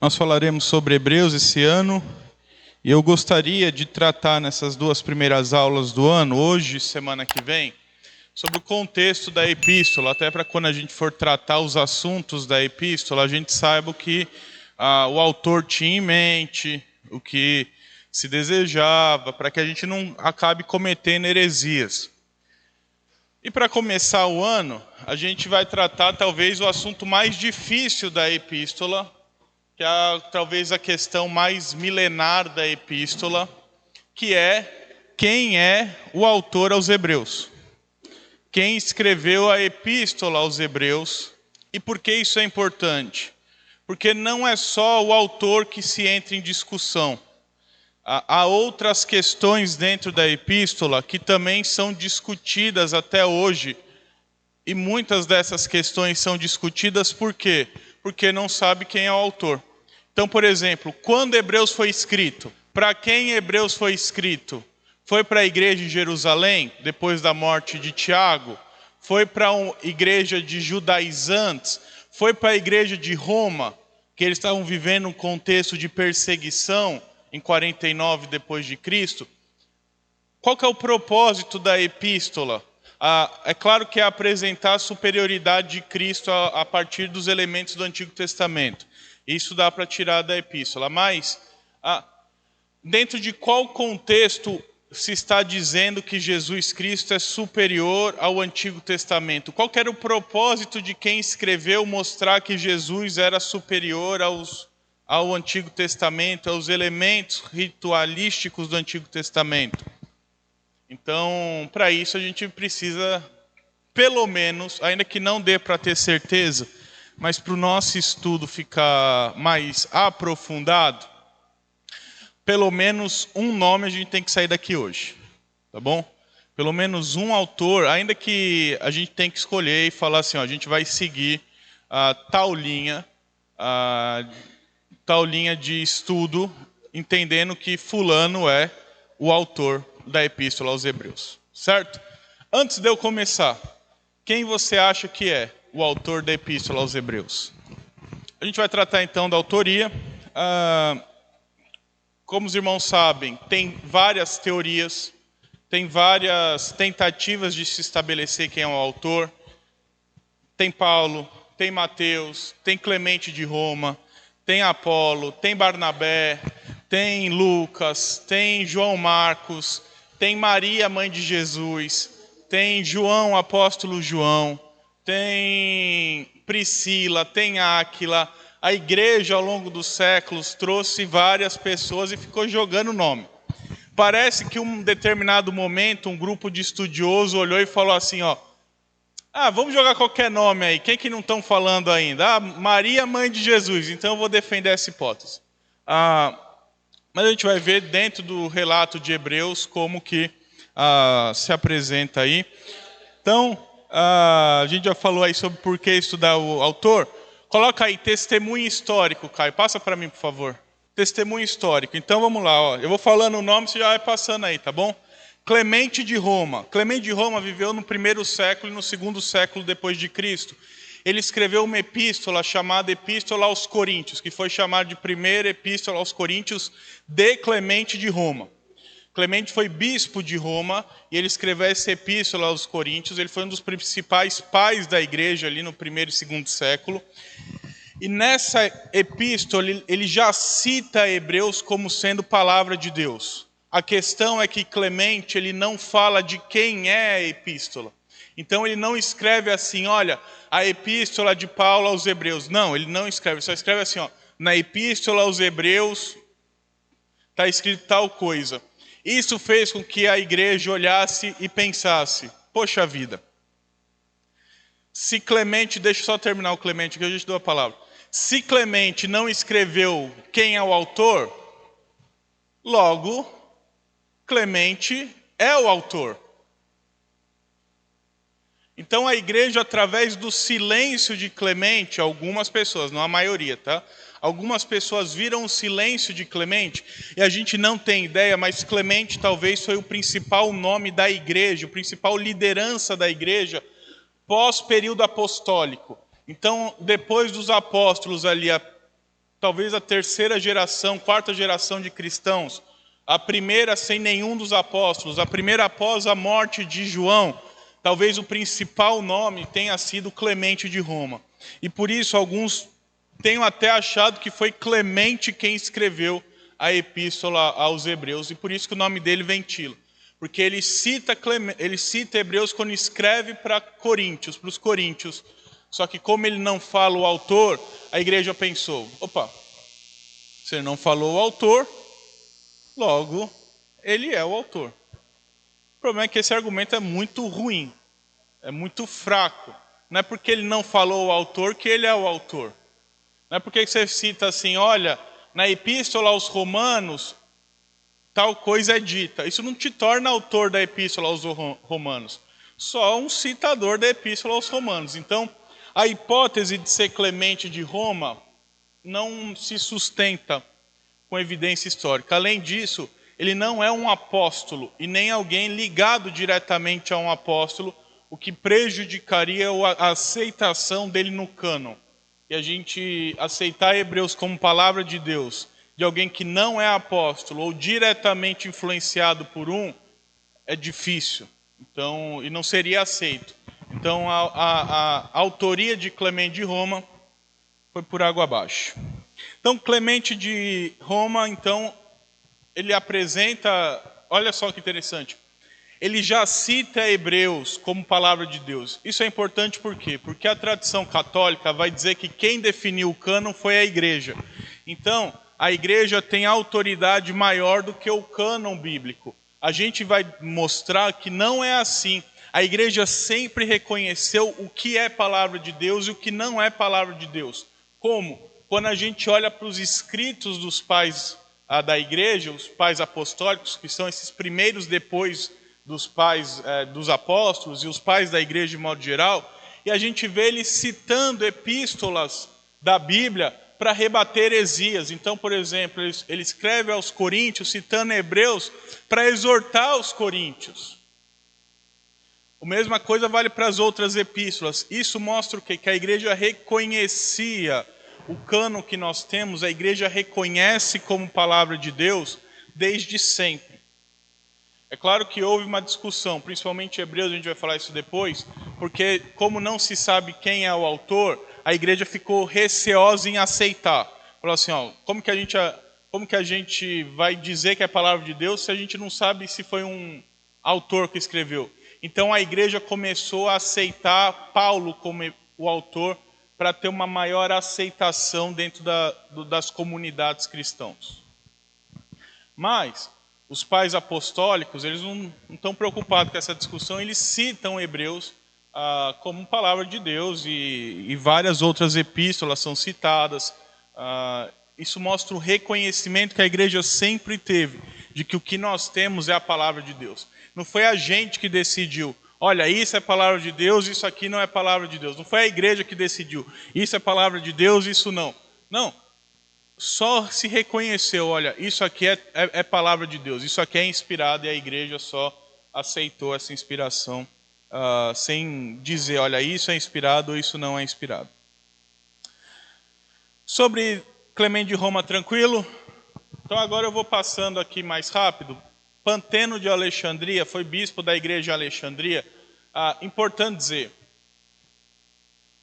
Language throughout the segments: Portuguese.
Nós falaremos sobre Hebreus esse ano, e eu gostaria de tratar nessas duas primeiras aulas do ano, hoje e semana que vem, sobre o contexto da epístola, até para quando a gente for tratar os assuntos da epístola, a gente saiba o que o autor tinha em mente, o que se desejava, para que a gente não acabe cometendo heresias. E para começar o ano, a gente vai tratar talvez o assunto mais difícil da epístola, que é talvez a questão mais milenar da epístola, que é quem é o autor aos Hebreus. Quem escreveu a epístola aos Hebreus e por que isso é importante? Porque não é só o autor que se entra em discussão. Há outras questões dentro da epístola que também são discutidas até hoje. E muitas dessas questões são discutidas por quê? Porque não sabe quem é o autor. Então, por exemplo, quando Hebreus foi escrito? Para quem Hebreus foi escrito? Foi para a igreja de Jerusalém, depois da morte de Tiago? Foi para a igreja de judaizantes? Foi para a igreja de Roma, que eles estavam vivendo um contexto de perseguição em 49 depois de Cristo? Qual que é o propósito da epístola? É claro que é apresentar a superioridade de Cristo a partir dos elementos do Antigo Testamento. Isso dá para tirar da epístola. Mas, dentro de qual contexto se está dizendo que Jesus Cristo é superior ao Antigo Testamento? Qual que era o propósito de quem escreveu mostrar que Jesus era superior ao Antigo Testamento, aos elementos ritualísticos do Antigo Testamento? Então, para isso a gente precisa, pelo menos, ainda que não dê para ter certeza, mas para o nosso estudo ficar mais aprofundado, pelo menos um nome a gente tem que sair daqui hoje, tá bom? Pelo menos um autor, ainda que a gente tem que escolher e falar assim, ó, a gente vai seguir tal linha de estudo, entendendo que fulano é o autor da epístola aos Hebreus, certo? Antes de eu começar, quem você acha que é o autor da epístola aos Hebreus? A gente vai tratar então da autoria. Como os irmãos sabem, tem várias teorias, tem várias tentativas de se estabelecer quem é o autor. Tem Paulo, tem Mateus, tem Clemente de Roma, tem Apolo, tem Barnabé, tem Lucas, tem João Marcos, tem Maria, mãe de Jesus, tem João, apóstolo João, tem Priscila, tem Áquila. A igreja, ao longo dos séculos, trouxe várias pessoas e ficou jogando nome. Parece que em um determinado momento, um grupo de estudiosos olhou e falou assim, ó, vamos jogar qualquer nome aí. Quem que não estão falando ainda? Maria, mãe de Jesus. Então eu vou defender essa hipótese. Mas a gente vai ver dentro do relato de Hebreus como que se apresenta aí. Então, a gente já falou aí sobre por que estudar o autor. Coloca aí, testemunho histórico, Caio. Passa para mim, por favor. Testemunho histórico. Então vamos lá, ó. Eu vou falando o nome, você já vai passando aí, tá bom? Clemente de Roma. Clemente de Roma viveu no 1º século e no 2º século depois de Cristo. Ele escreveu uma epístola chamada Epístola aos Coríntios, que foi chamada de primeira epístola aos Coríntios de Clemente de Roma. Clemente foi bispo de Roma e ele escreveu essa epístola aos Coríntios. Ele foi um dos principais pais da igreja ali no 1º e 2º século. E nessa epístola ele já cita Hebreus como sendo palavra de Deus. A questão é que Clemente ele não fala de quem é a epístola. Então ele não escreve assim, olha, a epístola de Paulo aos Hebreus. Não, ele não escreve, só escreve assim, ó, na epístola aos Hebreus está escrito tal coisa. Isso fez com que a igreja olhasse e pensasse, poxa vida, se Clemente, deixa eu só terminar o Clemente, que eu já te dou a palavra. Se Clemente não escreveu quem é o autor, logo, Clemente é o autor. Então a igreja, através do silêncio de Clemente, algumas pessoas, não a maioria, tá? Algumas pessoas viram o silêncio de Clemente, e a gente não tem ideia, mas Clemente talvez foi o principal nome da igreja, o principal liderança da igreja, pós-período apostólico. Então, depois dos apóstolos ali, talvez a terceira geração, quarta geração de cristãos, a primeira sem nenhum dos apóstolos, a primeira após a morte de João, talvez o principal nome tenha sido Clemente de Roma. E por isso alguns tenham até achado que foi Clemente quem escreveu a epístola aos Hebreus, e por isso que o nome dele ventila. Porque ele cita Hebreus quando escreve para Coríntios, para os coríntios. Só que como ele não fala o autor, a igreja pensou, opa, se ele não falou o autor, logo ele é o autor. O problema é que esse argumento é muito ruim, é muito fraco. Não é porque ele não falou o autor que ele é o autor. Não é porque você cita assim, olha, na epístola aos Romanos, tal coisa é dita. Isso não te torna autor da epístola aos Romanos. Só um citador da epístola aos Romanos. Então, a hipótese de ser Clemente de Roma não se sustenta com evidência histórica. Além disso, ele não é um apóstolo e nem alguém ligado diretamente a um apóstolo, o que prejudicaria a aceitação dele no cânon. E a gente aceitar Hebreus como palavra de Deus, de alguém que não é apóstolo ou diretamente influenciado por um, é difícil. Então, e não seria aceito. Então, a autoria de Clemente de Roma foi por água abaixo. Então, Clemente de Roma, então, ele apresenta, olha só que interessante, ele já cita Hebreus como palavra de Deus. Isso é importante por quê? Porque a tradição católica vai dizer que quem definiu o cânon foi a igreja. Então, a igreja tem autoridade maior do que o cânon bíblico. A gente vai mostrar que não é assim. A igreja sempre reconheceu o que é palavra de Deus e o que não é palavra de Deus. Como? Quando a gente olha para os escritos dos pais da igreja, os pais apostólicos, que são esses primeiros depois dos pais dos apóstolos e os pais da igreja de modo geral, e a gente vê eles citando epístolas da Bíblia para rebater heresias. Então, por exemplo, ele escreve aos coríntios citando Hebreus para exortar os coríntios. A mesma coisa vale para as outras epístolas. Isso mostra o quê? Que a igreja reconhecia o cânon que nós temos, a igreja reconhece como palavra de Deus desde sempre. É claro que houve uma discussão, principalmente em Hebreus, a gente vai falar isso depois, porque como não se sabe quem é o autor, a igreja ficou receosa em aceitar. Falou assim, como que a gente vai dizer que é a palavra de Deus se a gente não sabe se foi um autor que escreveu? Então a igreja começou a aceitar Paulo como o autor para ter uma maior aceitação dentro das comunidades cristãs. Mas os pais apostólicos, eles não estão preocupados com essa discussão, eles citam Hebreus como palavra de Deus e várias outras epístolas são citadas. Isso mostra o reconhecimento que a igreja sempre teve de que o que nós temos é a palavra de Deus. Não foi a gente que decidiu, olha, isso é palavra de Deus, isso aqui não é palavra de Deus. Não foi a igreja que decidiu, isso é palavra de Deus, isso não. Não, só se reconheceu, olha, isso aqui é palavra de Deus, isso aqui é inspirado, e a igreja só aceitou essa inspiração, sem dizer, olha, isso é inspirado ou isso não é inspirado. Sobre Clemente de Roma, tranquilo? Então agora eu vou passando aqui mais rápido. Panteno de Alexandria foi bispo da igreja de Alexandria. Importante dizer,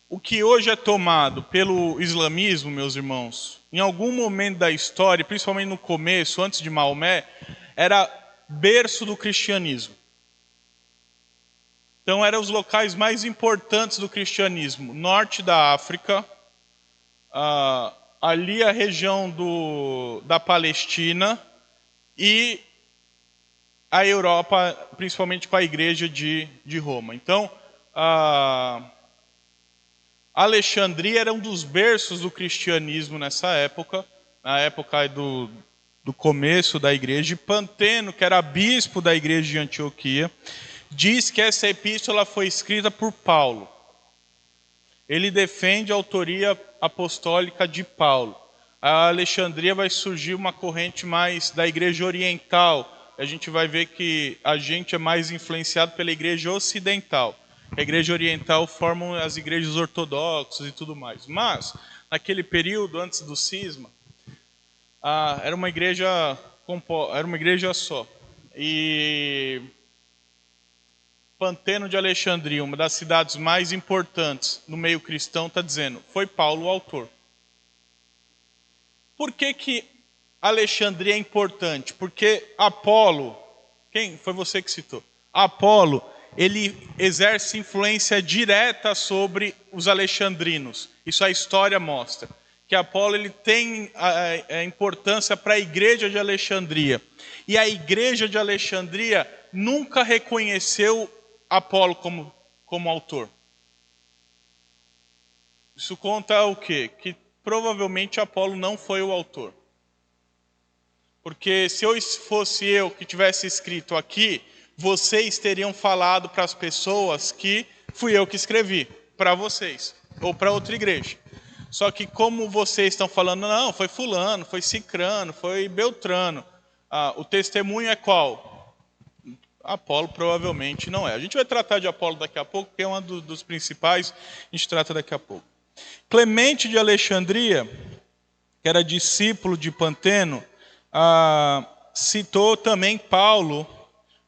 o que hoje é tomado pelo islamismo, meus irmãos, em algum momento da história, principalmente no começo, antes de Maomé, era berço do cristianismo. Então eram os locais mais importantes do cristianismo. Norte da África, ali a região da Palestina e a Europa, principalmente com a igreja de Roma. Então, Alexandria era um dos berços do cristianismo nessa época, na época do começo da igreja. E Panteno, que era bispo da igreja de Antioquia, diz que essa epístola foi escrita por Paulo. Ele defende a autoria apostólica de Paulo. A Alexandria vai surgir uma corrente mais da igreja oriental. A gente vai ver que a gente é mais influenciado pela igreja ocidental. A igreja oriental formam as igrejas ortodoxas e tudo mais. Mas, naquele período antes do cisma, era uma igreja só. E Panteno de Alexandria, uma das cidades mais importantes no meio cristão, está dizendo, foi Paulo o autor. Por que Alexandria é importante? Porque Apolo, quem foi você que citou? Apolo, ele exerce influência direta sobre os alexandrinos. Isso a história mostra. Que Apolo ele tem a importância para a igreja de Alexandria. E a igreja de Alexandria nunca reconheceu Apolo como autor. Isso conta o quê? Que provavelmente Apolo não foi o autor. Porque se fosse eu que tivesse escrito aqui, vocês teriam falado para as pessoas que fui eu que escrevi, para vocês, ou para outra igreja. Só que como vocês estão falando, não, foi fulano, foi cicrano, foi beltrano, o testemunho é qual? Apolo provavelmente não é. A gente vai tratar de Apolo daqui a pouco, porque é um dos principais, a gente trata daqui a pouco. Clemente de Alexandria, que era discípulo de Panteno, citou também Paulo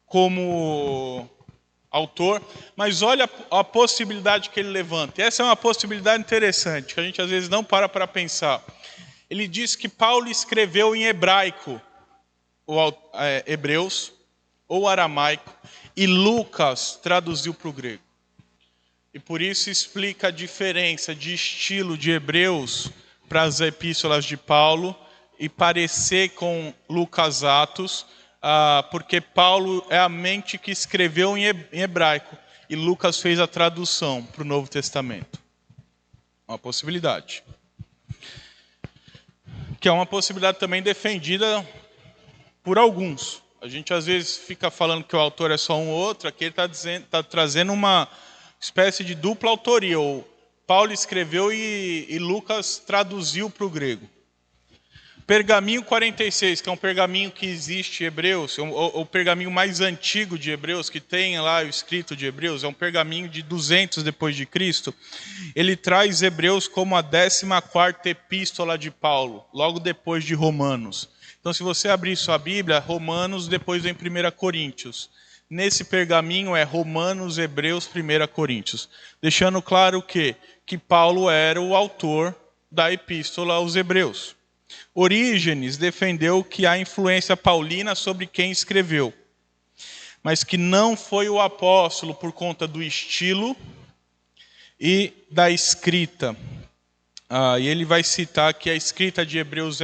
como autor, mas olha a possibilidade que ele levanta. E essa é uma possibilidade interessante, que a gente às vezes não para pensar. Ele diz que Paulo escreveu em hebraico, Hebreus, ou aramaico, e Lucas traduziu para o grego. E por isso explica a diferença de estilo de Hebreus para as epístolas de Paulo e parecer com Lucas Atos, porque Paulo é a mente que escreveu em hebraico e Lucas fez a tradução para o Novo Testamento. Uma possibilidade. Que é uma possibilidade também defendida por alguns. A gente às vezes fica falando que o autor é só um ou outro, aqui ele está trazendo uma espécie de dupla autoria. Ou Paulo escreveu e Lucas traduziu para o grego. Pergaminho 46, que é um pergaminho que existe em Hebreus, o pergaminho mais antigo de Hebreus, que tem lá o escrito de Hebreus, é um pergaminho de 200 depois de Cristo. Ele traz Hebreus como a 14ª epístola de Paulo, logo depois de Romanos. Então, se você abrir sua Bíblia, Romanos, depois vem 1 Coríntios. Nesse pergaminho é Romanos, Hebreus, 1 Coríntios. Deixando claro que Paulo era o autor da epístola aos Hebreus. Orígenes defendeu que há influência paulina sobre quem escreveu, mas que não foi o apóstolo por conta do estilo e da escrita. E ele vai citar que a escrita de Hebreus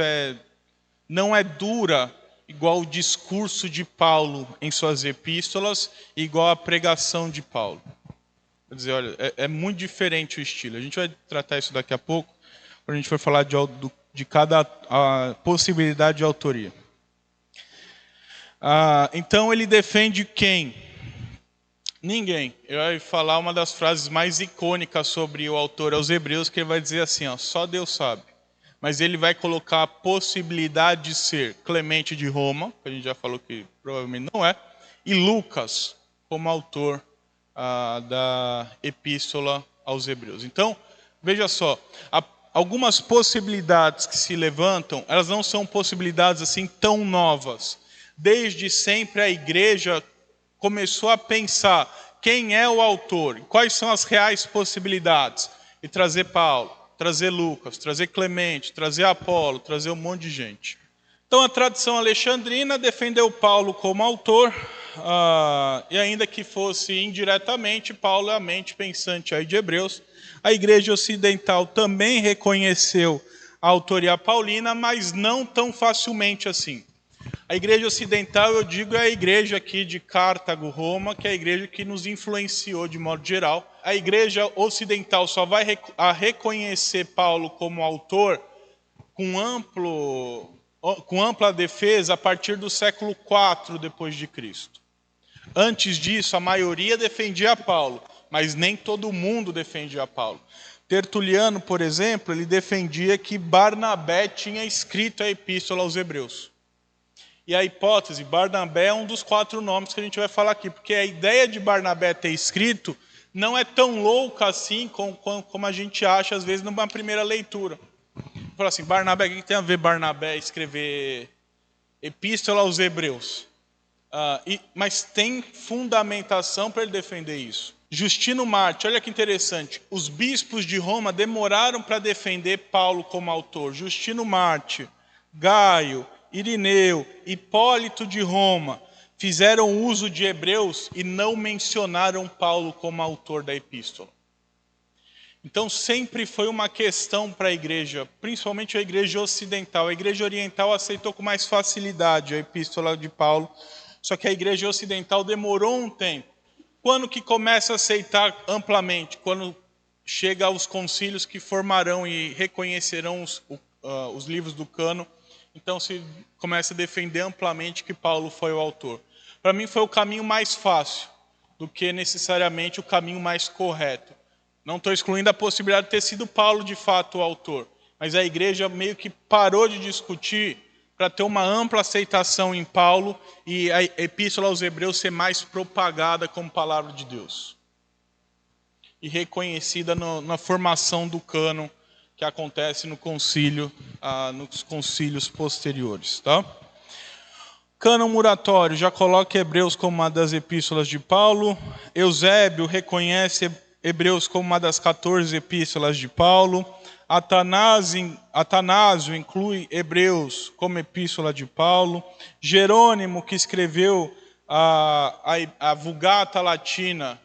não é dura igual o discurso de Paulo em suas epístolas, igual a pregação de Paulo. Quer dizer, olha, é muito diferente o estilo. A gente vai tratar isso daqui a pouco, quando a gente for falar de cada possibilidade de autoria. Então ele defende quem? Ninguém. Ele vai falar uma das frases mais icônicas sobre o autor aos Hebreus, que ele vai dizer assim, só Deus sabe. Mas ele vai colocar a possibilidade de ser Clemente de Roma, que a gente já falou que provavelmente não é, e Lucas como autor da epístola aos Hebreus. Então, veja só, algumas possibilidades que se levantam, elas não são possibilidades assim tão novas. Desde sempre a igreja começou a pensar quem é o autor, quais são as reais possibilidades, e trazer Paulo, trazer Lucas, trazer Clemente, trazer Apolo, trazer um monte de gente. Então a tradição alexandrina defendeu Paulo como autor, e ainda que fosse indiretamente, Paulo é a mente pensante aí de Hebreus. A igreja ocidental também reconheceu a autoria paulina, mas não tão facilmente assim. A igreja ocidental, eu digo, é a igreja aqui de Cartago, Roma, que é a igreja que nos influenciou de modo geral. A igreja ocidental só vai reconhecer Paulo como autor com ampla defesa a partir do século IV depois de Cristo. Antes disso, a maioria defendia Paulo, mas nem todo mundo defendia Paulo. Tertuliano, por exemplo, ele defendia que Barnabé tinha escrito a epístola aos Hebreus. E a hipótese, Barnabé é um dos 4 nomes que a gente vai falar aqui, porque a ideia de Barnabé ter escrito não é tão louca assim como a gente acha, às vezes, numa primeira leitura. fala assim, Barnabé, o que tem a ver Barnabé escrever epístola aos Hebreus? Mas tem fundamentação para ele defender isso. Justino Marte, olha que interessante, os bispos de Roma demoraram para defender Paulo como autor. Justino Marte, Gaio, Irineu, Hipólito de Roma fizeram uso de Hebreus e não mencionaram Paulo como autor da epístola. Então sempre foi uma questão para a igreja, principalmente a igreja ocidental. A igreja oriental aceitou com mais facilidade a epístola de Paulo, só que a igreja ocidental demorou um tempo. Quando que começa a aceitar amplamente? Quando chega aos concílios que formarão e reconhecerão os livros do cânon, então se começa a defender amplamente que Paulo foi o autor. Para mim foi o caminho mais fácil do que necessariamente o caminho mais correto. Não estou excluindo a possibilidade de ter sido Paulo de fato o autor, mas a igreja meio que parou de discutir para ter uma ampla aceitação em Paulo e a epístola aos Hebreus ser mais propagada como palavra de Deus. E reconhecida na formação do cânon que acontece no concílio, nos concílios posteriores. Tá? Cânon muratório, já coloca Hebreus como uma das epístolas de Paulo. Eusébio reconhece Hebreus como uma das 14 epístolas de Paulo. Atanásio inclui Hebreus como epístola de Paulo. Jerônimo, que escreveu a Vulgata Latina,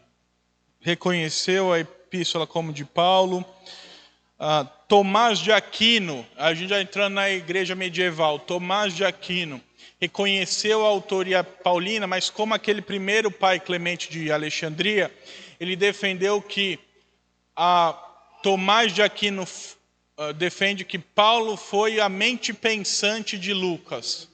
reconheceu a epístola como de Paulo. Tomás de Aquino, a gente já entrando na igreja medieval, Tomás de Aquino reconheceu a autoria paulina, mas como aquele primeiro pai Clemente de Alexandria, ele defendeu que Tomás de Aquino defende que Paulo foi a mente pensante de Lucas.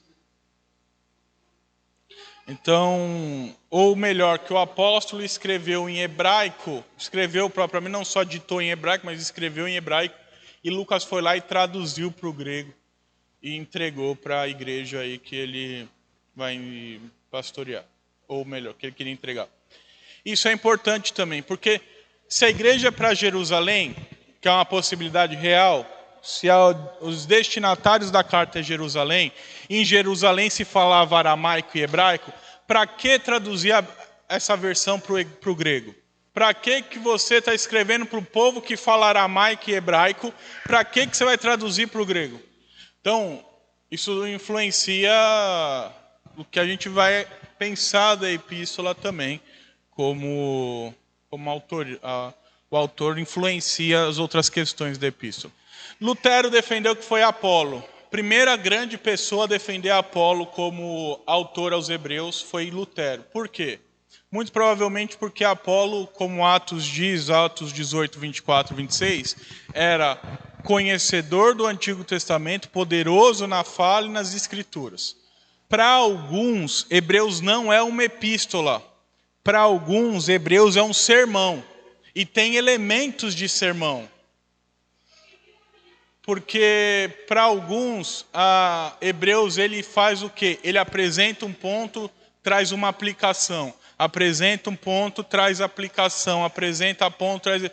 Então, ou melhor, que o apóstolo escreveu em hebraico, escreveu propriamente, não só ditou em hebraico, mas escreveu em hebraico, e Lucas foi lá e traduziu para o grego e entregou para a igreja aí que ele vai pastorear, ou melhor, que ele queria entregar. Isso é importante também, porque se a igreja é para Jerusalém, que é uma possibilidade real, se os destinatários da carta é Jerusalém, em Jerusalém se falava aramaico e hebraico, para que traduzir essa versão para o grego? Para que você está escrevendo para o povo que fala aramaico e hebraico? Para que você vai traduzir para o grego? Então, isso influencia o que a gente vai pensar da epístola também, como autor, o autor influencia as outras questões da epístola. Lutero defendeu que foi Apolo. Primeira grande pessoa a defender Apolo como autor aos Hebreus foi Lutero. Por quê? Muito provavelmente porque Apolo, como Atos diz, Atos 18, 24, 26, era conhecedor do Antigo Testamento, poderoso na fala e nas Escrituras. Para alguns, Hebreus não é uma epístola. Para alguns, Hebreus é um sermão. E tem elementos de sermão. Porque para alguns, Hebreus ele faz o quê? Ele apresenta um ponto, traz uma aplicação. Apresenta um ponto, traz aplicação. Apresenta ponto, traz...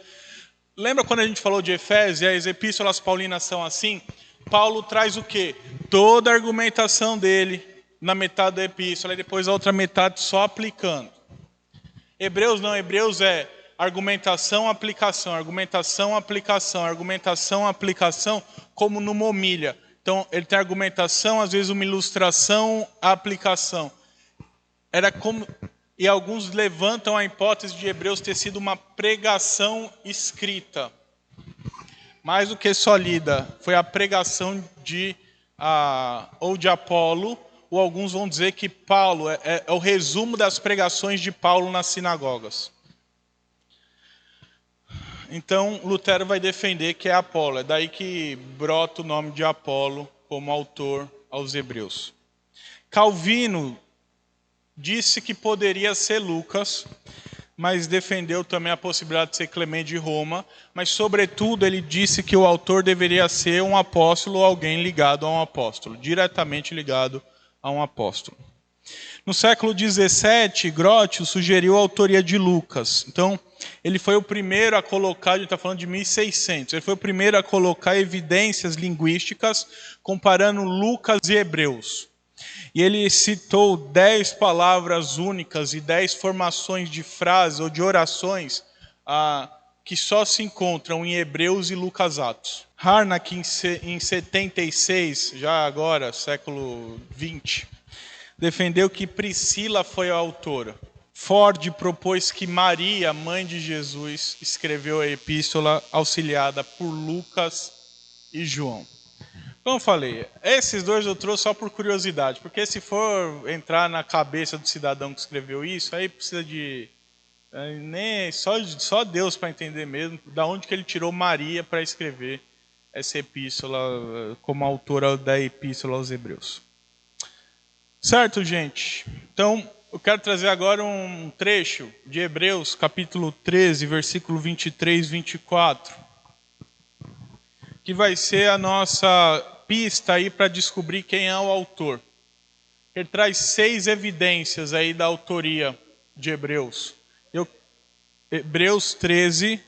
Lembra quando a gente falou de Efésios e as epístolas paulinas são assim? Paulo traz o quê? Toda a argumentação dele na metade da epístola e depois a outra metade só aplicando. Hebreus não, Hebreus é argumentação, aplicação, argumentação, aplicação, argumentação, aplicação, como numa homilha. Então, ele tem argumentação, às vezes uma ilustração, aplicação. Era como... E alguns levantam a hipótese de Hebreus ter sido uma pregação escrita. Mais do que só lida, foi a pregação ou de Apolo, ou alguns vão dizer que Paulo é o resumo das pregações de Paulo nas sinagogas. Então, Lutero vai defender que é Apolo. É daí que brota o nome de Apolo como autor aos Hebreus. Calvino disse que poderia ser Lucas, mas defendeu também a possibilidade de ser Clemente de Roma. Mas, sobretudo, ele disse que o autor deveria ser um apóstolo ou alguém ligado a um apóstolo, diretamente ligado a um apóstolo. No século XVII, Grotius sugeriu a autoria de Lucas. Então, ele foi o primeiro a colocar, a gente está falando de 1600, ele foi o primeiro a colocar evidências linguísticas comparando Lucas e Hebreus. E ele citou 10 palavras únicas e 10 formações de frases ou de orações que só se encontram em Hebreus e Lucas Atos. Harnack, em 76, já agora, século XX, defendeu que Priscila foi a autora. Ford propôs que Maria, mãe de Jesus, escreveu a epístola auxiliada por Lucas e João. Como eu falei, esses dois eu trouxe só por curiosidade, porque se for entrar na cabeça do cidadão que escreveu isso, aí precisa de nem só Deus para entender mesmo da onde que ele tirou Maria para escrever essa epístola como autora da epístola aos Hebreus. Certo, gente? Então, eu quero trazer agora um trecho de Hebreus, capítulo 13, versículo 23 e 24, que vai ser a nossa pista aí para descobrir quem é o autor. Ele traz 6 evidências aí da autoria de Hebreus. Hebreus 13,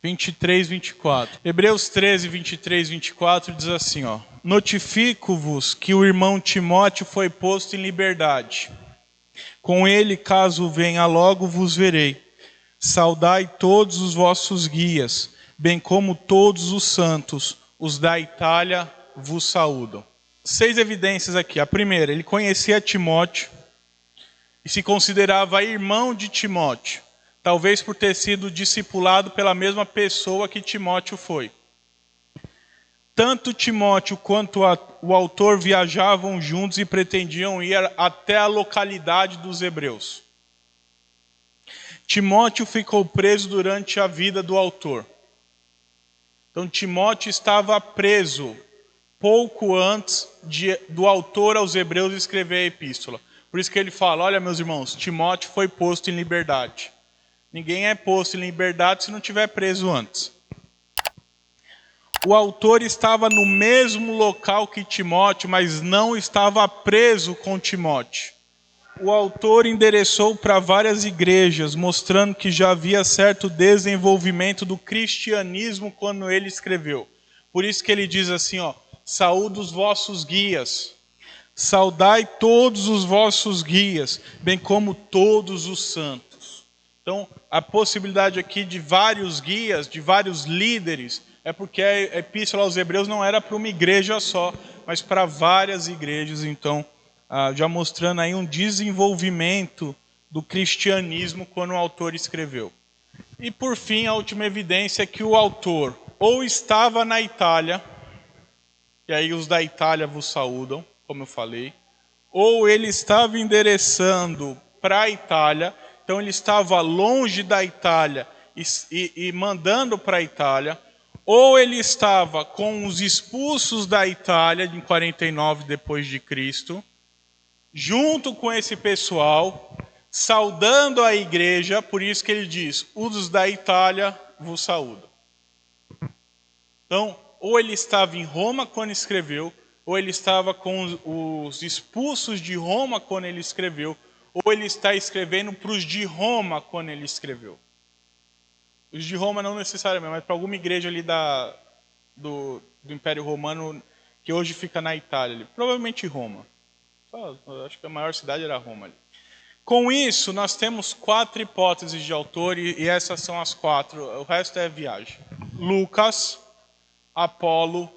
23 e 24. Hebreus 13, 23 e 24 diz assim, ó: Notifico-vos que o irmão Timóteo foi posto em liberdade. Com ele, caso venha logo, vos verei. Saudai todos os vossos guias, bem como todos os santos, os da Itália vos saúdam. 6 evidências aqui. A primeira, ele conhecia Timóteo e se considerava irmão de Timóteo, talvez por ter sido discipulado pela mesma pessoa que Timóteo foi. Tanto Timóteo quanto o autor viajavam juntos e pretendiam ir até a localidade dos hebreus. Timóteo ficou preso durante a vida do autor. Então Timóteo estava preso pouco antes do autor aos hebreus escrever a epístola. Por isso que ele fala, olha meus irmãos, Timóteo foi posto em liberdade. Ninguém é posto em liberdade se não estiver preso antes. O autor estava no mesmo local que Timóteo, mas não estava preso com Timóteo. O autor endereçou para várias igrejas, mostrando que já havia certo desenvolvimento do cristianismo quando ele escreveu. Por isso que ele diz assim, ó, saúde os vossos guias, saudai todos os vossos guias, bem como todos os santos. Então, a possibilidade aqui de vários guias, de vários líderes, é porque a epístola aos Hebreus não era para uma igreja só, mas para várias igrejas. Então, já mostrando aí um desenvolvimento do cristianismo quando o autor escreveu. E por fim, a última evidência é que o autor ou estava na Itália, e aí os da Itália vos saúdam, como eu falei, ou ele estava endereçando para a Itália, então ele estava longe da Itália e mandando para a Itália, ou ele estava com os expulsos da Itália em 49 depois de Cristo, junto com esse pessoal, saudando a igreja, por isso que ele diz, os da Itália vos saúdam. Então, ou ele estava em Roma quando escreveu, ou ele estava com os expulsos de Roma quando ele escreveu, ou ele está escrevendo para os de Roma quando ele escreveu. Os de Roma não necessariamente, mas para alguma igreja ali do Império Romano, que hoje fica na Itália, ali. Provavelmente Roma. Acho que a maior cidade era Roma ali. Com isso, nós temos 4 hipóteses de autor, e essas são as 4, o resto é viagem. Lucas, Apolo,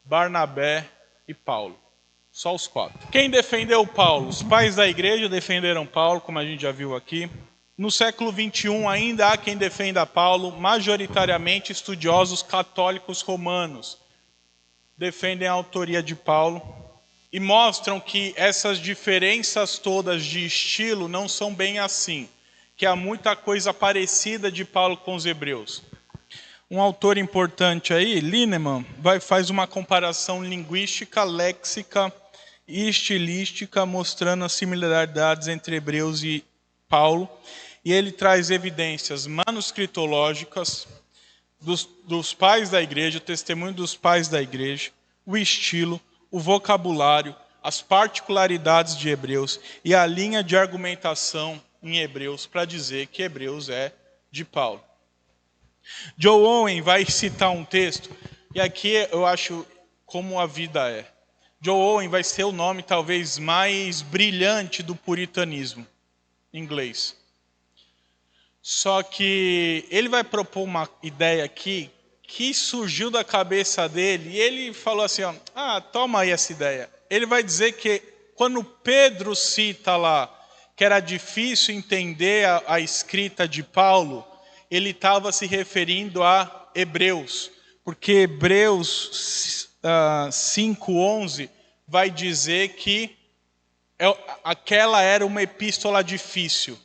Barnabé e Paulo. Só os 4. Quem defendeu Paulo? Os pais da igreja defenderam Paulo, como a gente já viu aqui. No século XXI ainda há quem defenda Paulo, majoritariamente estudiosos católicos romanos defendem a autoria de Paulo e mostram que essas diferenças todas de estilo não são bem assim, que há muita coisa parecida de Paulo com os hebreus. Um autor importante aí, Lineman, faz uma comparação linguística, léxica e estilística, mostrando as similaridades entre Hebreus e Paulo, e ele traz evidências manuscritológicas dos pais da igreja, o testemunho dos pais da igreja, o estilo, o vocabulário, as particularidades de Hebreus e a linha de argumentação em Hebreus para dizer que Hebreus é de Paulo. Joe Owen vai citar um texto, e aqui eu acho como a vida é. Joe Owen vai ser o nome talvez mais brilhante do puritanismo inglês. Só que ele vai propor uma ideia aqui que surgiu da cabeça dele, e ele falou assim, toma aí essa ideia. Ele vai dizer que quando Pedro cita lá que era difícil entender a escrita de Paulo, ele estava se referindo a Hebreus, porque Hebreus 5:11 vai dizer que aquela era uma epístola difícil.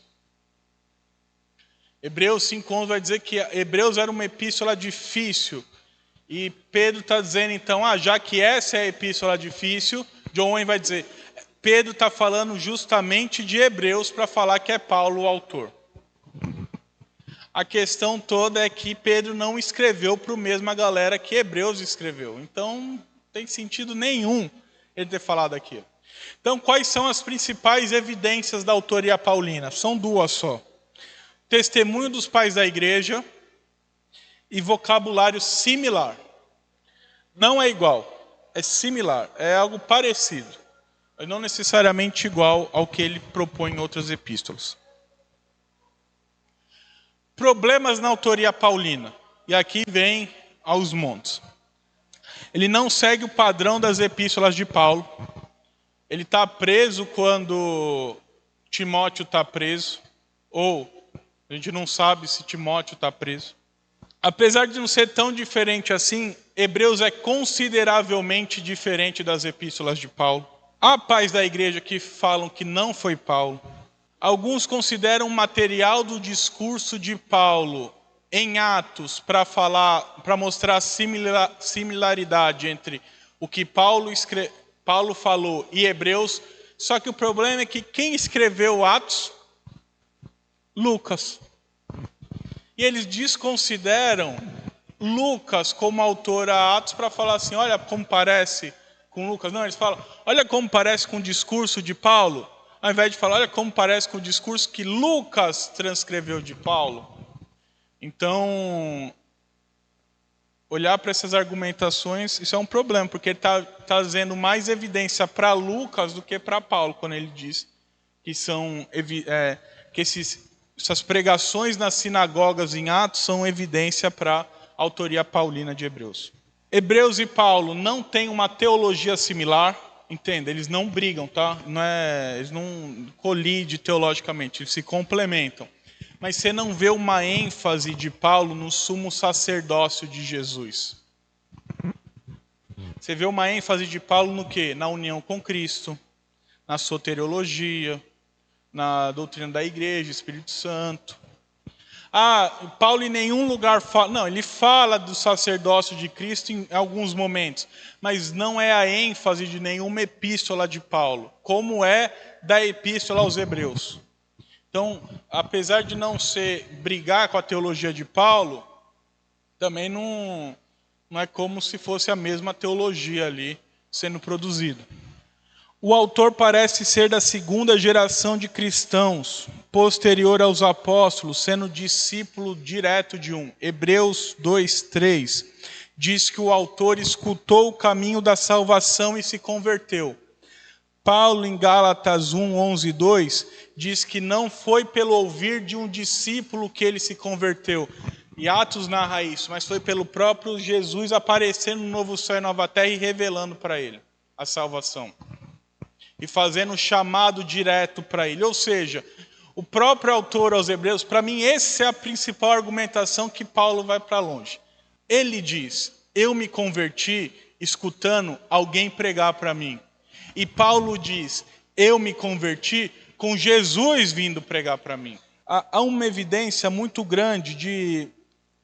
Hebreus 5:11 vai dizer que Hebreus era uma epístola difícil. E Pedro está dizendo então, já que essa é a epístola difícil, John Owen vai dizer, Pedro está falando justamente de Hebreus para falar que é Paulo o autor. A questão toda é que Pedro não escreveu para a mesma galera que Hebreus escreveu. Então, não tem sentido nenhum ele ter falado aquilo. Então, quais são as principais evidências da autoria paulina? São duas só. Testemunho dos pais da igreja e vocabulário similar. Não é igual, é similar, é algo parecido. Mas não necessariamente igual ao que ele propõe em outras epístolas. Problemas na autoria paulina. E aqui vem aos montes. Ele não segue o padrão das epístolas de Paulo. Ele está preso quando Timóteo está preso. Ou a gente não sabe se Timóteo está preso. Apesar de não ser tão diferente assim, Hebreus é consideravelmente diferente das epístolas de Paulo. Há pais da igreja que falam que não foi Paulo. Alguns consideram o material do discurso de Paulo em Atos para mostrar a similaridade entre o que Paulo falou e Hebreus. Só que o problema é que quem escreveu Atos? Lucas. E eles desconsideram Lucas como autor a Atos para falar assim, olha como parece com Lucas. Não, eles falam, olha como parece com o discurso de Paulo. Ao invés de falar, olha como parece com o discurso que Lucas transcreveu de Paulo. Então, olhar para essas argumentações, isso é um problema, porque ele está trazendo mais evidência para Lucas do que para Paulo, quando ele diz que essas pregações nas sinagogas em Atos são evidência para a autoria paulina de Hebreus. Hebreus e Paulo não têm uma teologia similar, entenda, eles não brigam, tá? Eles não colidem teologicamente, eles se complementam. Mas você não vê uma ênfase de Paulo no sumo sacerdócio de Jesus. Você vê uma ênfase de Paulo no quê? Na união com Cristo, na soteriologia, na doutrina da igreja, Espírito Santo. Paulo em nenhum lugar fala... Não, ele fala do sacerdócio de Cristo em alguns momentos, mas não é a ênfase de nenhuma epístola de Paulo, como é da epístola aos Hebreus. Então, apesar de não brigar com a teologia de Paulo, também não é como se fosse a mesma teologia ali sendo produzida. O autor parece ser da segunda geração de cristãos, posterior aos apóstolos, sendo discípulo direto de um. Hebreus 2:3 diz que o autor escutou o caminho da salvação e se converteu. Paulo, em Gálatas 1:11-2, diz que não foi pelo ouvir de um discípulo que ele se converteu. E Atos narra isso, mas foi pelo próprio Jesus aparecendo no novo céu e nova terra e revelando para ele a salvação. E fazendo um chamado direto para ele. Ou seja, o próprio autor aos Hebreus, para mim, essa é a principal argumentação que Paulo vai para longe. Ele diz, eu me converti escutando alguém pregar para mim. E Paulo diz, eu me converti com Jesus vindo pregar para mim. Há uma evidência muito grande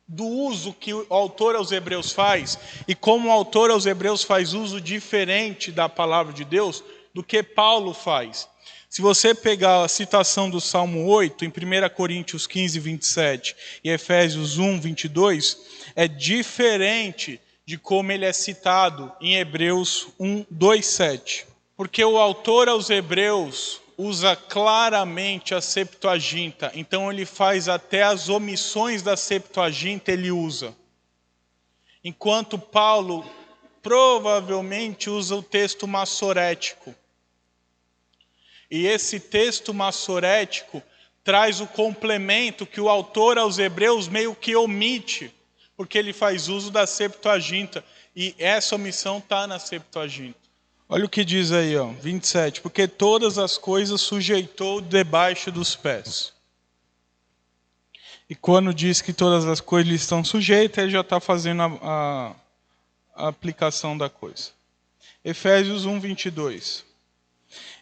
do uso que o autor aos Hebreus faz, e como o autor aos Hebreus faz uso diferente da palavra de Deus do que Paulo faz. Se você pegar a citação do Salmo 8, em 1 Coríntios 15:27 e Efésios 1:22, é diferente de como ele é citado em Hebreus 1:2-7. Porque o autor aos Hebreus usa claramente a Septuaginta, então ele faz até as omissões da Septuaginta, ele usa. Enquanto Paulo provavelmente usa o texto massorético. E esse texto massorético traz o complemento que o autor aos Hebreus meio que omite, porque ele faz uso da Septuaginta, e essa omissão está na Septuaginta. Olha o que diz aí, ó, 27. Porque todas as coisas sujeitou debaixo dos pés. E quando diz que todas as coisas lhe estão sujeitas, ele já está fazendo a aplicação da coisa. Efésios 1, 22.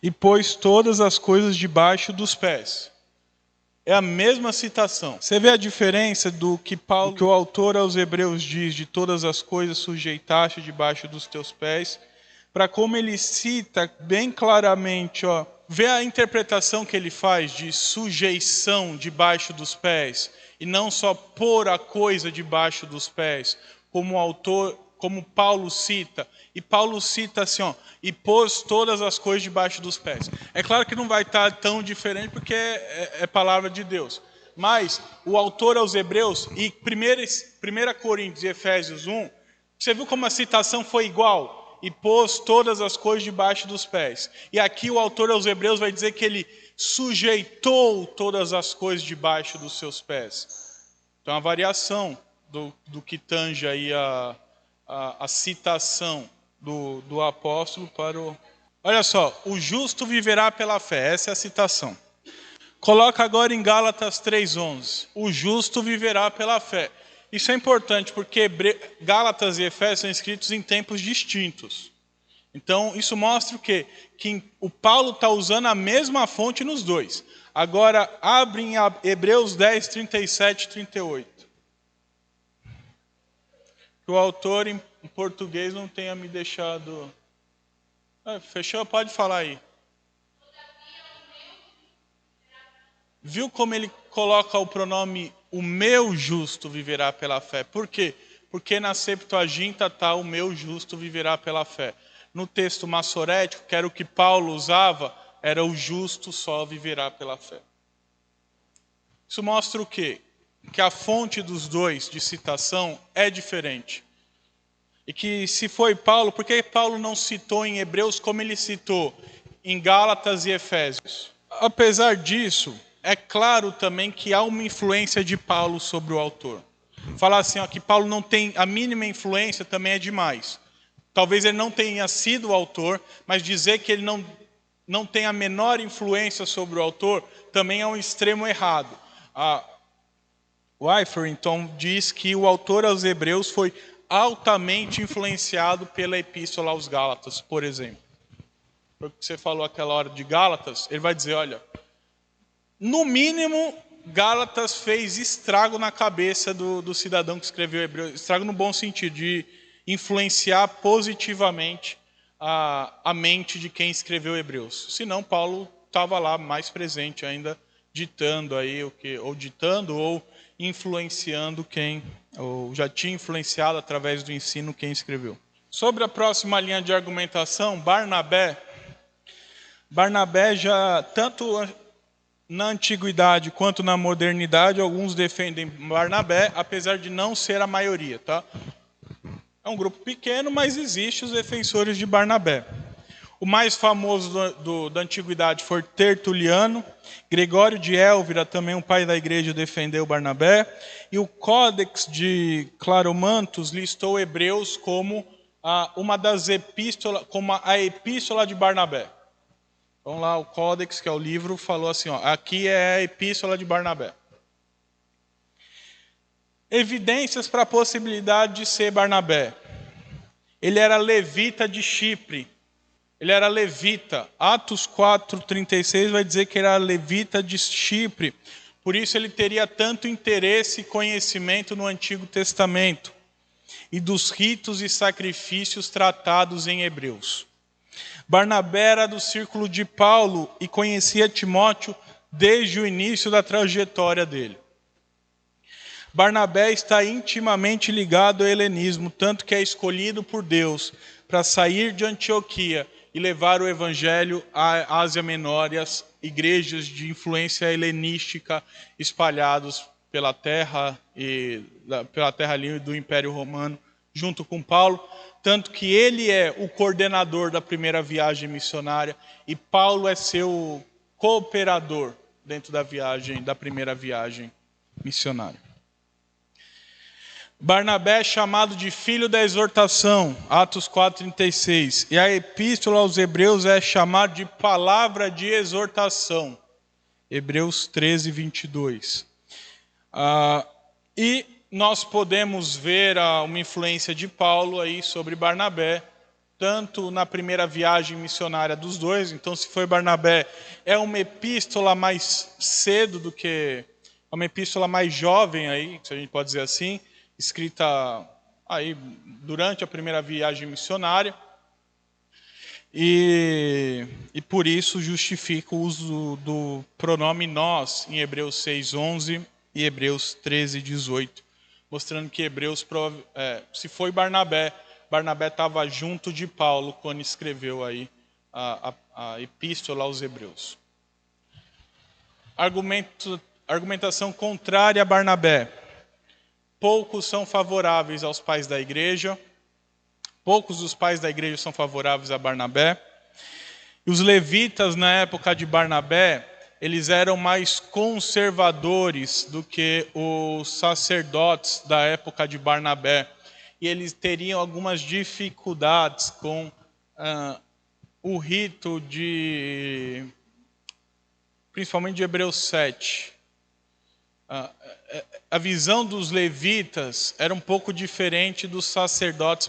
E pôs todas as coisas debaixo dos pés. É a mesma citação. Você vê a diferença do que o autor aos Hebreus diz, de todas as coisas sujeitaste debaixo dos teus pés, para como ele cita bem claramente, ó, vê a interpretação que ele faz de sujeição debaixo dos pés, e não só pôr a coisa debaixo dos pés, como o autor, como Paulo cita. E Paulo cita assim, ó, e pôs todas as coisas debaixo dos pés. É claro que não vai estar tão diferente, porque é palavra de Deus. Mas o autor aos Hebreus, e 1 Coríntios e Efésios 1, você viu como a citação foi igual? E pôs todas as coisas debaixo dos pés. E aqui o autor aos Hebreus vai dizer que ele sujeitou todas as coisas debaixo dos seus pés. Então a variação do que tange aí a citação do apóstolo para o... Olha só, o justo viverá pela fé, essa é a citação. Coloca agora em Gálatas 3:11, o justo viverá pela fé. Isso é importante porque Gálatas e Efésios são escritos em tempos distintos. Então isso mostra o quê? Que o Paulo está usando a mesma fonte nos dois. Agora abre em Hebreus 10, 37 e 38. Que o autor em português não tenha me deixado... fechou? Pode falar aí. Viu como ele coloca o pronome o meu justo viverá pela fé? Por quê? Porque na Septuaginta está o meu justo viverá pela fé. No texto massorético, que era o que Paulo usava, era o justo só viverá pela fé. Isso mostra o quê? Que a fonte dos dois de citação é diferente. E que se foi Paulo, por que Paulo não citou em Hebreus como ele citou em Gálatas e Efésios? Apesar disso, é claro também que há uma influência de Paulo sobre o autor. Falar assim, ó, que Paulo não tem a mínima influência também é demais. Talvez ele não tenha sido o autor, mas dizer que ele não tem a menor influência sobre o autor também é um extremo errado. O Eifrington diz que o autor aos Hebreus foi altamente influenciado pela Epístola aos Gálatas, por exemplo. Porque você falou aquela hora de Gálatas, ele vai dizer, olha, no mínimo, Gálatas fez estrago na cabeça do cidadão que escreveu Hebreus, estrago no bom sentido, de influenciar positivamente a mente de quem escreveu Hebreus. Senão, Paulo estava lá mais presente ainda, ditando aí ou influenciando quem, ou já tinha influenciado através do ensino quem escreveu. Sobre a próxima linha de argumentação, Barnabé já, tanto na antiguidade quanto na modernidade, alguns defendem Barnabé, apesar de não ser a maioria, tá? É um grupo pequeno, mas existe os defensores de Barnabé. O mais famoso da antiguidade foi Tertuliano. Gregório de Élvira, também um pai da igreja, defendeu Barnabé. E o Códex de Claromantos listou Hebreus como uma das epístolas, como a epístola de Barnabé. Então lá o Códex, que é o livro, falou assim, ó, aqui é a epístola de Barnabé. Evidências para a possibilidade de ser Barnabé. Ele era levita de Chipre. Ele era levita. Atos 4:36 vai dizer que era levita de Chipre. Por isso ele teria tanto interesse e conhecimento no Antigo Testamento e dos ritos e sacrifícios tratados em Hebreus. Barnabé era do círculo de Paulo e conhecia Timóteo desde o início da trajetória dele. Barnabé está intimamente ligado ao helenismo, tanto que é escolhido por Deus para sair de Antioquia e levar o evangelho à Ásia Menor e às igrejas de influência helenística espalhados pela terra ali do Império Romano, junto com Paulo, tanto que ele é o coordenador da primeira viagem missionária e Paulo é seu cooperador dentro da primeira viagem missionária. Barnabé é chamado de filho da exortação, Atos 4,36. E a epístola aos Hebreus é chamada de palavra de exortação, Hebreus 13:22. E nós podemos ver uma influência de Paulo aí sobre Barnabé, tanto na primeira viagem missionária dos dois. Então, se foi Barnabé, é uma epístola mais cedo do que... uma epístola mais jovem aí, se a gente pode dizer assim, escrita aí durante a primeira viagem missionária. E por isso justifica o uso do pronome nós em Hebreus 6:11 e Hebreus 13:18, mostrando que se foi Barnabé estava junto de Paulo quando escreveu aí a epístola aos Hebreus. Argumentação contrária a Barnabé. Poucos são favoráveis aos pais da igreja. Poucos dos pais da igreja são favoráveis a Barnabé. E os levitas, na época de Barnabé, eles eram mais conservadores do que os sacerdotes da época de Barnabé. E eles teriam algumas dificuldades com o rito principalmente de Hebreus 7. A visão dos levitas era um pouco diferente dos sacerdotes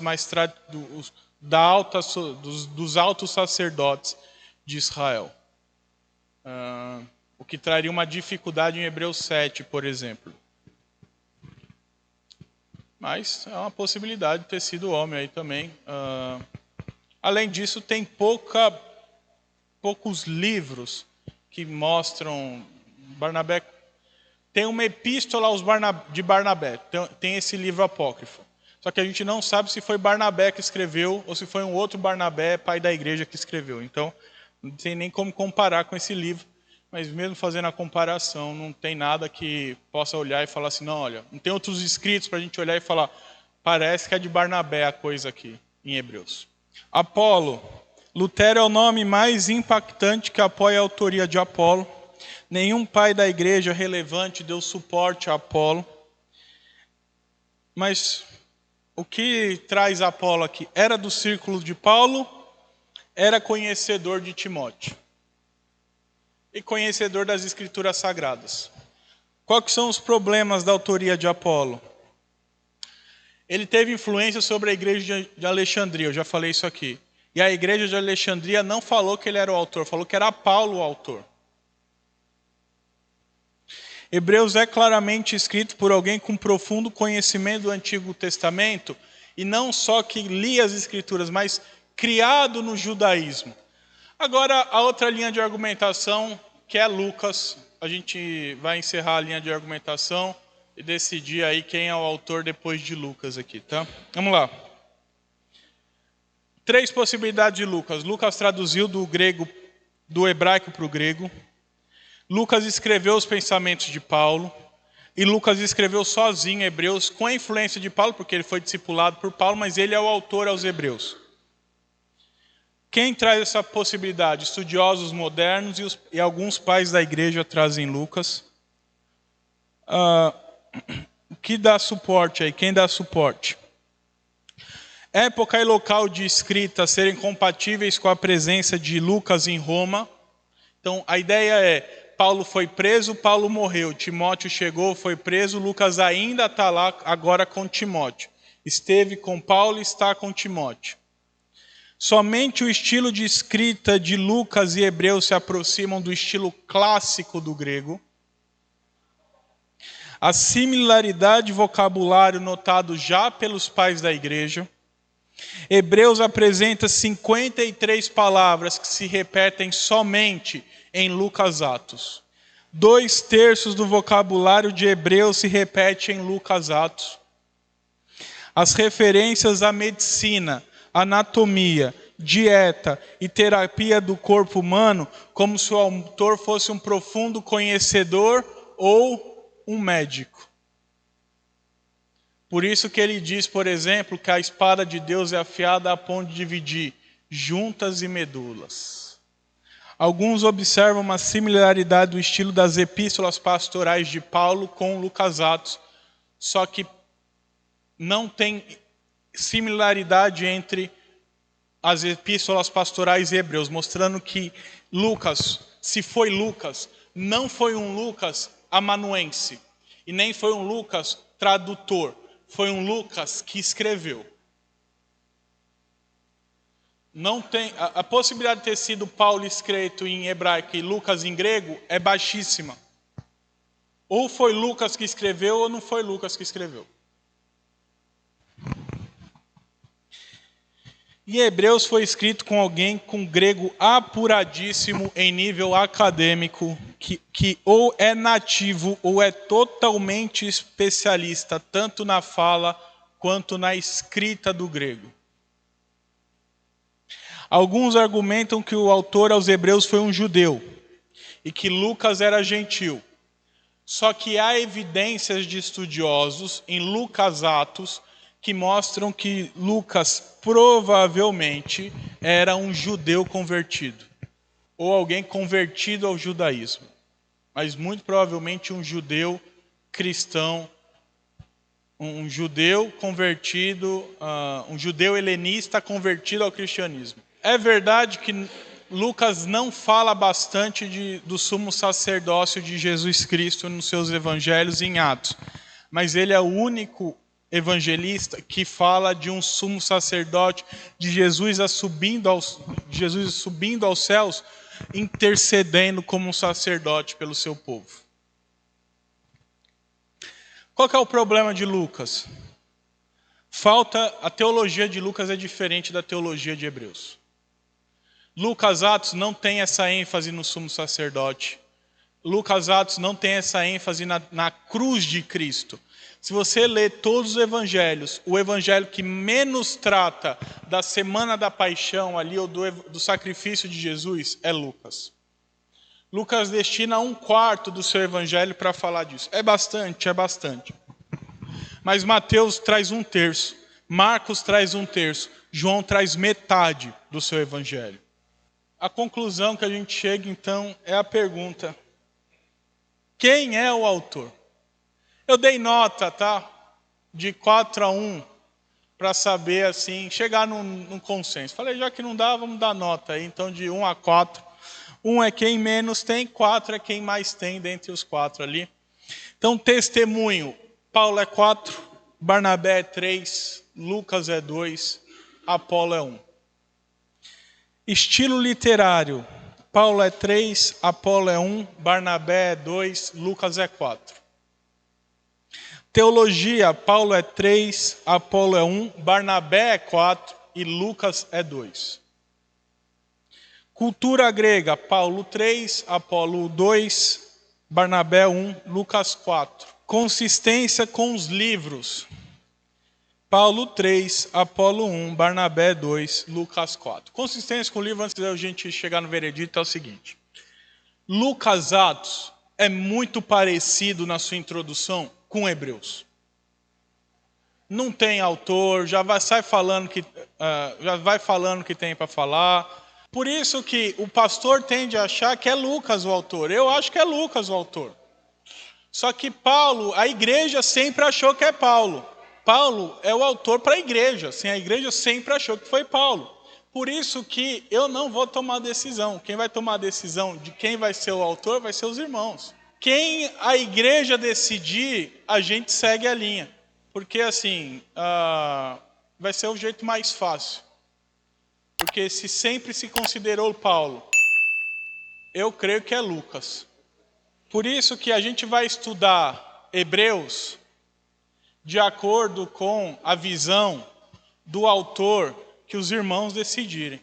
dos altos sacerdotes de Israel. O que traria uma dificuldade em Hebreus 7, por exemplo. Mas é uma possibilidade de ter sido homem aí também. Além disso, tem poucos livros que mostram Barnabé. Tem uma epístola de Barnabé, tem esse livro apócrifo. Só que a gente não sabe se foi Barnabé que escreveu ou se foi um outro Barnabé, pai da igreja, que escreveu. Então, não tem nem como comparar com esse livro. Mas mesmo fazendo a comparação, não tem nada que possa olhar e falar assim, não, olha, não tem outros escritos para a gente olhar e falar, parece que é de Barnabé a coisa aqui, em Hebreus. Apolo. Lutero é o nome mais impactante que apoia a autoria de Apolo. Nenhum pai da igreja relevante deu suporte a Apolo. Mas o que traz Apolo aqui? Era do círculo de Paulo, era conhecedor de Timóteo. E conhecedor das escrituras sagradas. Quais são os problemas da autoria de Apolo? Ele teve influência sobre a igreja de Alexandria, eu já falei isso aqui. E a igreja de Alexandria não falou que ele era o autor, falou que era Paulo o autor. Hebreus é claramente escrito por alguém com profundo conhecimento do Antigo Testamento, e não só que lia as escrituras, mas criado no judaísmo. Agora, a outra linha de argumentação, que é Lucas. A gente vai encerrar a linha de argumentação e decidir aí quem é o autor depois de Lucas aqui, tá? Vamos lá. 3 possibilidades de Lucas. Lucas traduziu do hebraico para o grego. Lucas escreveu os pensamentos de Paulo. E Lucas escreveu sozinho Hebreus, com a influência de Paulo, porque ele foi discipulado por Paulo, mas ele é o autor aos Hebreus. Quem traz essa possibilidade? Estudiosos modernos e alguns pais da igreja trazem Lucas. O que dá suporte aí? Quem dá suporte? Época e local de escrita serem compatíveis com a presença de Lucas em Roma. Então, a ideia é, Paulo foi preso, Paulo morreu. Timóteo chegou, foi preso, Lucas ainda está lá agora com Timóteo. Esteve com Paulo e está com Timóteo. Somente o estilo de escrita de Lucas e Hebreus se aproximam do estilo clássico do grego. A similaridade de vocabulário notado já pelos pais da igreja. Hebreus apresenta 53 palavras que se repetem somente em Lucas Atos. 2/3 do vocabulário de Hebreus se repete em Lucas Atos. As referências à medicina, anatomia dieta e terapia do corpo humano, como se o autor fosse um profundo conhecedor ou um médico. Por isso que ele diz, por exemplo, que a espada de Deus é afiada a ponto de dividir juntas e medulas. Alguns observam uma similaridade do estilo das epístolas pastorais de Paulo com Lucas Atos, só que não tem similaridade entre as epístolas pastorais e Hebreus, mostrando que Lucas, se foi Lucas, não foi um Lucas amanuense, e nem foi um Lucas tradutor, foi um Lucas que escreveu. Não tem, a possibilidade de ter sido Paulo escrito em hebraico e Lucas em grego é baixíssima. Ou foi Lucas que escreveu ou não foi Lucas que escreveu. E Hebreus foi escrito com alguém com grego apuradíssimo em nível acadêmico, que ou é nativo ou é totalmente especialista, tanto na fala quanto na escrita do grego. Alguns argumentam que o autor aos Hebreus foi um judeu e que Lucas era gentil. Só que há evidências de estudiosos em Lucas Atos que mostram que Lucas provavelmente era um judeu convertido, ou alguém convertido ao judaísmo, mas muito provavelmente um judeu cristão, um judeu convertido, um judeu helenista convertido ao cristianismo. É verdade que Lucas não fala bastante do sumo sacerdócio de Jesus Cristo nos seus evangelhos em Atos, mas ele é o único evangelista que fala de um sumo sacerdote, de Jesus subindo aos céus, intercedendo como um sacerdote pelo seu povo. Qual que é o problema de Lucas? A teologia de Lucas é diferente da teologia de Hebreus. Lucas Atos não tem essa ênfase no sumo sacerdote. Lucas Atos não tem essa ênfase na cruz de Cristo. Se você ler todos os evangelhos, o evangelho que menos trata da semana da paixão ali, ou do sacrifício de Jesus, é Lucas. Lucas destina 1/4 do seu evangelho para falar disso. É bastante. Mas Mateus traz 1/3, Marcos traz 1/3, João traz metade do seu evangelho. A conclusão que a gente chega, então, é a pergunta: quem é o autor? Eu dei nota, tá? De 4-1, para saber, assim, chegar num consenso. Falei, já que não dá, vamos dar nota aí. Então, de 1-4. 1 é quem menos tem, 4 é quem mais tem dentre os 4 ali. Então, testemunho. Paulo é 4, Barnabé é 3, Lucas é 2, Apolo é 1. Estilo literário. Paulo é 3, Apolo é 1, Barnabé é 2, Lucas é 4. Teologia, Paulo é 3, Apolo é 1, Barnabé é 4 e Lucas é 2. Cultura grega, Paulo 3, Apolo 2, Barnabé 1, Lucas 4. Consistência com os livros, Paulo 3, Apolo 1, Barnabé 2, Lucas 4. Consistência com o livro, antes da gente chegar no veredito, é o seguinte. Lucas Atos é muito parecido na sua introdução com Hebreus. Não tem autor, já vai falando que tem para falar. Por isso que o pastor tende a achar que é Lucas o autor. Eu acho que é Lucas o autor. Só que Paulo, a igreja sempre achou que é Paulo. Paulo é o autor para a igreja. Assim, a igreja sempre achou que foi Paulo. Por isso que eu não vou tomar decisão. Quem vai tomar a decisão de quem vai ser o autor vai ser os irmãos. Quem a igreja decidir, a gente segue a linha. Porque assim, vai ser o jeito mais fácil. Porque se sempre se considerou Paulo, eu creio que é Lucas. Por isso que a gente vai estudar Hebreus de acordo com a visão do autor que os irmãos decidirem.